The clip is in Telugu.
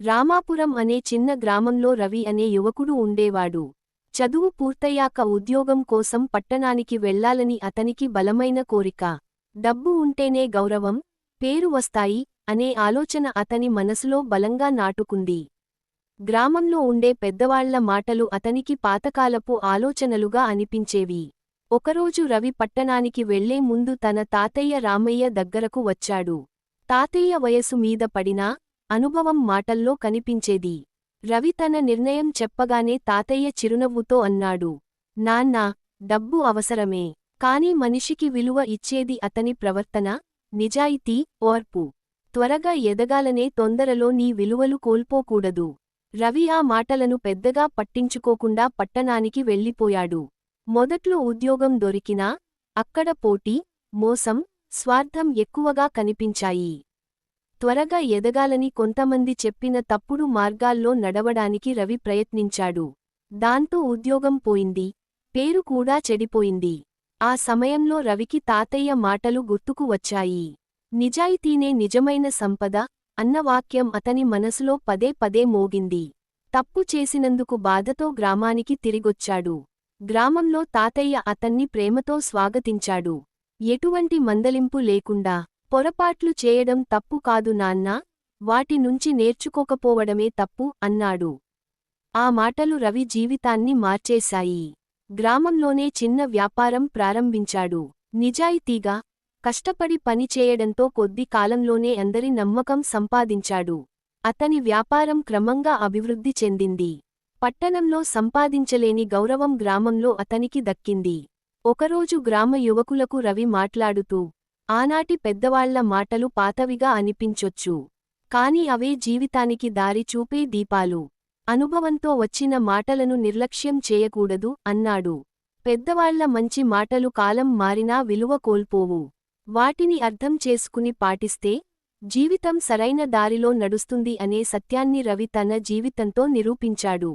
రామాపురం అనే చిన్న గ్రామంలో రవి అనే యువకుడు ఉండేవాడు. చదువు పూర్తయ్యాక ఉద్యోగం కోసం పట్టణానికి వెళ్లాలని అతనికి బలమైన కోరిక. డబ్బు ఉంటేనే గౌరవం, పేరు వస్తాయి అనే ఆలోచన అతని మనసులో బలంగా నాటుకుంది. గ్రామంలో ఉండే పెద్దవాళ్ల మాటలు అతనికి పాతకాలపు ఆలోచనలుగా అనిపించేవి. ఒకరోజు రవి పట్టణానికి వెళ్లే ముందు తన తాతయ్య రామయ్య దగ్గరకు వచ్చాడు. తాతయ్య వయసు మీద పడినా అనుభవం మాటల్లో కనిపించేది. రవి తన నిర్ణయం చెప్పగానే తాతయ్య చిరునవ్వుతో అన్నాడు, నాన్నా, డబ్బు అవసరమే, కాని మనిషికి విలువ ఇచ్చేది అతని ప్రవర్తన, నిజాయితీ, ఓర్పు. త్వరగా ఎదగాలనే తొందరలో నీ విలువలు కోల్పోకూడదు. రవి ఆ మాటలను పెద్దగా పట్టించుకోకుండా పట్టణానికి వెళ్ళిపోయాడు. మొదట్లో ఉద్యోగం దొరికినా అక్కడ పోటీ, మోసం, స్వార్థం ఎక్కువగా కనిపించాయి. త్వరగా ఎదగాలని కొంతమంది చెప్పిన తప్పుడు మార్గాల్లో నడవడానికి రవి ప్రయత్నించాడు. దాంతో ఉద్యోగం పోయింది, పేరు కూడా చెడిపోయింది. ఆ సమయంలో రవికి తాతయ్య మాటలు గుర్తుకు వచ్చాయి. నిజాయితీనే నిజమైన సంపద అన్న వాక్యం అతని మనసులో పదే పదే మోగింది. తప్పు చేసినందుకు బాధతో గ్రామానికి తిరిగొచ్చాడు. గ్రామంలో తాతయ్య అతన్ని ప్రేమతో స్వాగతించాడు. ఎటువంటి మందలింపు లేకుండా, పొరపాట్లు చేయడం తప్పు కాదు నాన్నా, వాటి నుంచి నేర్చుకోకపోవడమే తప్పు అన్నాడు. ఆ మాటలు రవి జీవితాన్ని మార్చేశాయి. గ్రామంలోనే చిన్న వ్యాపారం ప్రారంభించాడు. నిజాయితీగా, కష్టపడి పని చేయడంతో కొద్ది కాలంలోనే అందరి నమ్మకం సంపాదించాడు. అతని వ్యాపారం క్రమంగా అభివృద్ధి చెందింది. పట్టణంలో సంపాదించలేని గౌరవం గ్రామంలో అతనికి దక్కింది. ఒకరోజు గ్రామ యువకులకు రవి మాట్లాడుతూ, ఆనాటి పెద్దవాళ్ల మాటలు పాతవిగా అనిపించొచ్చు, కాని అవే జీవితానికి దారి చూపే దీపాలు. అనుభవంతో వచ్చిన మాటలను నిర్లక్ష్యం చేయకూడదు అన్నాడు. పెద్దవాళ్ల మంచి మాటలు కాలం మారినా విలువ కోల్పోవు. వాటిని అర్థం చేసుకుని పాటిస్తే జీవితం సరైన దారిలో నడుస్తుంది అనే సత్యాన్ని రవి తన జీవితంతో నిరూపించాడు.